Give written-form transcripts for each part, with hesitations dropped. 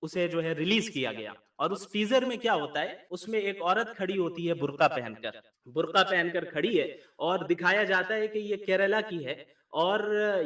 اسے جو ہے ریلیز کیا گیا. اور اس ٹیزر میں کیا ہوتا ہے, اس میں ایک عورت کھڑی ہوتی ہے برقع پہن کر کھڑی ہے, اور دکھایا جاتا ہے کہ یہ کیرلا کی ہے, اور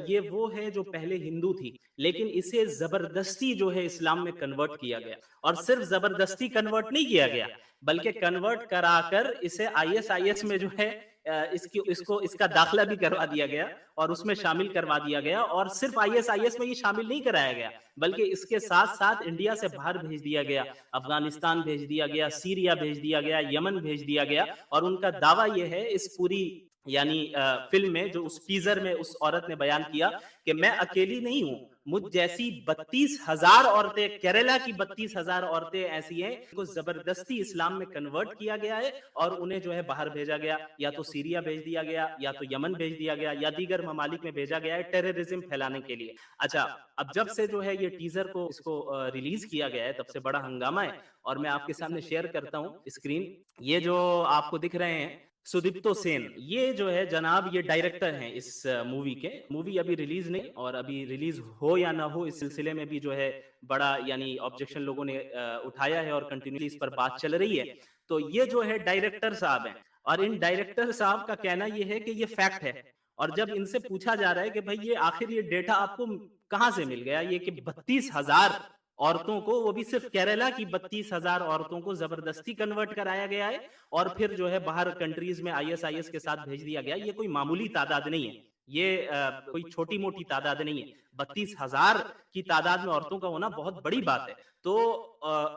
یہ وہ ہے جو پہلے ہندو تھی, لیکن اسے زبردستی جو ہے اسلام میں کنورٹ کیا گیا. اور صرف زبردستی کنورٹ نہیں کیا گیا, بلکہ کنورٹ کرا کر اسے ISIS میں جو ہے اس کا داخلہ بھی کروا دیا گیا, اور اس میں شامل کروا دیا گیا. اور صرف ISIS میں یہ شامل نہیں کرایا گیا, بلکہ اس کے ساتھ ساتھ انڈیا سے باہر بھیج دیا گیا, افغانستان بھیج دیا گیا, سیریا بھیج دیا گیا, یمن بھیج دیا گیا. اور ان کا دعویٰ یہ ہے اس پوری یعنی فلم میں, جو اس ٹیزر میں اس عورت نے بیان کیا کہ میں اکیلی نہیں ہوں, مجھ جیسی 32,000 عورتیں, کیرلا کی 32,000 عورتیں ایسی ہیں کو زبردستی اسلام میں کنورٹ کیا گیا ہے, اور انہیں جو ہے باہر بھیجا گیا, یا تو سیریا بھیج دیا گیا, یا تو یمن بھیج دیا گیا, یا دیگر ممالک میں بھیجا گیا ہے ٹیررزم پھیلانے کے لیے. اچھا, اب جب سے جو ہے یہ ٹیزر کو اس کو ریلیز کیا گیا ہے, تب سے بڑا ہنگامہ ہے. اور میں آپ کے سامنے شیئر کرتا ہوں اسکرین, یہ جو آپ کو دکھ رہے ہیں سدیپتو سین, یہ جو ہے جناب یہ ڈائریکٹر ہیں اس مووی کے. مووی ابھی ریلیز نہیں, اور ابھی ریلیز ہو یا نہ ہو اس سلسلے میں بھی جو ہے بڑا یعنی آبجیکشن لوگوں نے اٹھایا ہے, اور کنٹینیوسلی اس پر بات چل رہی ہے. تو یہ جو ہے ڈائریکٹر صاحب ہیں, اور ان ڈائریکٹر صاحب کا کہنا یہ ہے کہ یہ فیکٹ ہے. اور جب ان سے پوچھا جا رہا ہے کہ بھائی یہ آخر یہ ڈیٹا آپ کو کہاں سے مل گیا, یہ کہ 32,000 عورتوں کو, وہ بھی صرف کیرلا کی 32,000 عورتوں کو زبردستی کنورٹ کرایا گیا ہے, اور پھر جو ہے باہر کنٹریز میں ISIS کے ساتھ بھیج دیا گیا. یہ کوئی معمولی تعداد نہیں ہے, یہ کوئی چھوٹی موٹی تعداد نہیں ہے. 32,000 کی تعداد میں عورتوں کا ہونا بہت بڑی بات ہے. تو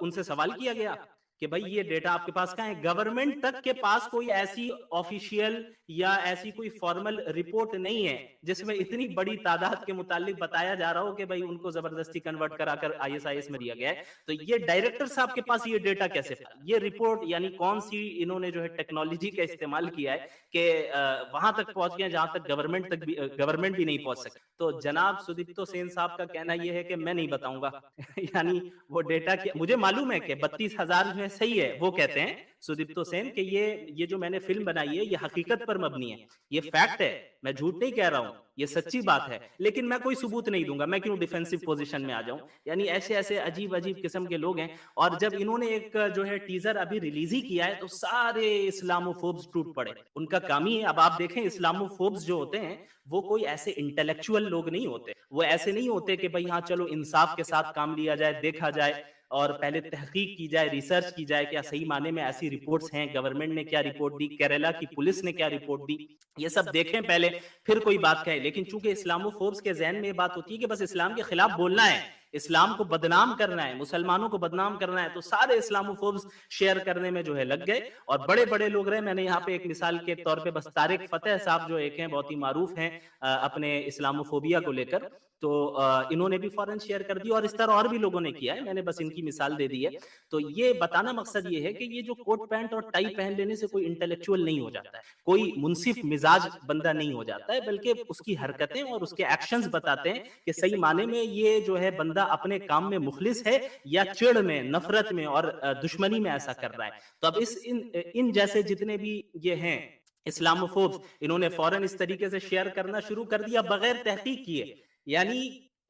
ان سے سوال کیا گیا کہ بھائی یہ ڈیٹا آپ کے پاس کہاں ہے. گورنمنٹ تک کے پاس کوئی ایسی آفیشیل یا ایسی کوئی فارمل رپورٹ نہیں ہے جس میں اتنی بڑی تعداد کے متعلق بتایا جا رہا ہو کہ بھائی ان کو زبردستی کنورٹ کرا کر ISIS میں دیا گیا ہے. تو یہ ڈائریکٹر صاحب کے پاس یہ ڈیٹا کیسے, یہ رپورٹ یعنی کون سی انہوں نے جو ہے ٹیکنالوجی کا استعمال کیا ہے کہ وہاں تک پہنچ گئے جہاں تک گورنمنٹ بھی نہیں پہنچ سکتی. تو جناب سدیپتو سین صاحب کا کہنا یہ ہے کہ میں نہیں بتاؤں گا. یعنی وہ ڈیٹا مجھے معلوم ہے کہ 32,000 جو ہے صحیح ہے, وہ کہتے ہیں سدیپتو سین کہ یہ جو میں نے فلم بنائی ہے یہ حقیقت پر مبنی ہے, یہ فیکٹ ہے, میں جھوٹ نہیں کہہ رہا ہوں, یہ سچی بات ہے, لیکن میں کوئی ثبوت نہیں دوں گا, میں کیوں ڈیفینسو پوزیشن میں آ جاؤں. یعنی ایسے عجیب قسم کے لوگ ہیں. اور جب انہوں نے ایک جو ہے ٹیزر ابھی ریلیز ہی کیا ہے, تو سارے اسلاموفوبز ٹوٹ پڑے. ان کا کام ہی ہے, اب آپ دیکھیں اسلاموفوبز جو ہوتے ہیں وہ کوئی ایسے انٹلیکچوئل لوگ نہیں ہوتے, وہ ایسے نہیں ہوتے کہ بھئی ہاں چلو انصاف کے ساتھ کام لیا جائے, دیکھا جائے, اور پہلے تحقیق کی جائے, ریسرچ کی جائے, کیا صحیح معنی میں ایسی رپورٹس ہیں, گورنمنٹ نے کیا رپورٹ دی, کیرلا کی پولیس نے کیا رپورٹ دی, یہ سب دیکھیں پہلے پھر کوئی بات کہیں. لیکن چونکہ اسلاموفوبز کے ذہن میں یہ بات ہوتی ہے کہ بس اسلام کے خلاف بولنا ہے, اسلام کو بدنام کرنا ہے, مسلمانوں کو بدنام کرنا ہے, تو سارے اسلاموفوبز شیئر کرنے میں جو ہے لگ گئے. اور بڑے بڑے لوگ رہے, میں نے یہاں پہ ایک مثال کے طور پہ بس طارق فتح صاحب جو ایک ہیں بہت ہی معروف ہیں اپنے اسلاموفوبیا کو لے کر, تو انہوں نے بھی فوراً شیئر کر دی, اور اس طرح اور بھی لوگوں نے کیا ہے, میں نے بس ان کی مثال دے دی ہے. تو یہ بتانا مقصد یہ ہے کہ یہ جو کوٹ پینٹ اور ٹائی پہن لینے سے کوئی انٹلیکچوئل نہیں ہو جاتا ہے, کوئی منصف مزاج بندہ نہیں ہو جاتا ہے, بلکہ اس کی حرکتیں اور اس کے ایکشنز بتاتے ہیں کہ صحیح معنی میں یہ جو ہے بندہ اپنے کام میں مخلص ہے یا چڑ میں, نفرت میں اور دشمنی میں ایسا کر رہا ہے. تو اب ان جیسے جتنے بھی یہ ہیں اسلاموفوبز, انہوں نے فوراً اس طریقے سے شیئر کرنا شروع کر دیا بغیر تحقیق کیے. یعنی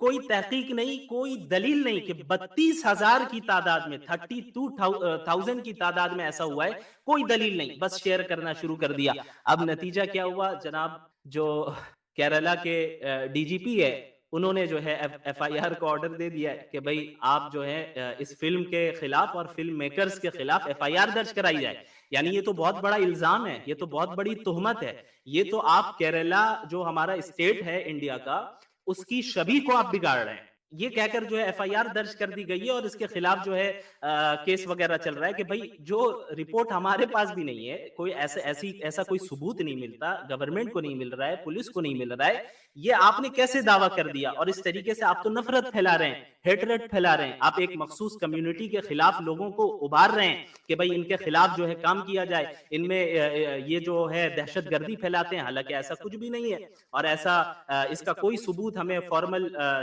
کوئی تحقیق نہیں, کوئی دلیل نہیں کہ 32,000 کی تعداد میں, 32,000 کی تعداد میں ایسا ہوا ہے, کوئی دلیل نہیں, بس شیئر کرنا شروع کر دیا. اب نتیجہ کیا ہوا جناب, جو کیرلا کے DGP ہے انہوں نے جو ہے FIR کو آرڈر دے دیا کہ بھئی آپ جو ہے اس فلم کے خلاف اور فلم میکرز کے خلاف FIR درج کرائی جائے. یعنی یہ تو بہت بڑا الزام ہے, یہ تو بہت بڑی تہمت ہے, یہ تو آپ کیرلا جو ہمارا اسٹیٹ ہے انڈیا کا, اس کی شبیہ کو آپ بگاڑ رہے ہیں. یہ کہہ کر جو ہے FIR درج کر دی گئی ہے, اور اس کے خلاف جو ہے کیس وغیرہ چل رہا ہے کہ بھئی جو رپورٹ ہمارے پاس بھی نہیں ہے, کوئی ایسا کوئی ثبوت نہیں ملتا, گورنمنٹ کو نہیں مل رہا ہے, پولیس کو نہیں مل رہا ہے, یہ آپ نے کیسے دعویٰ کر دیا. اور اس طریقے سے آپ تو نفرت پھیلا رہے ہیں, ہیٹریٹ پھیلا رہے ہیں, آپ ایک مخصوص کمیونٹی کے خلاف لوگوں کو ابھار رہے ہیں کہ بھئی ان کے خلاف جو ہے کام کیا جائے, ان میں یہ جو ہے دہشت گردی پھیلاتے ہیں, حالانکہ ایسا کچھ بھی نہیں ہے, اور ایسا اس کا کوئی ثبوت ہمیں فارمل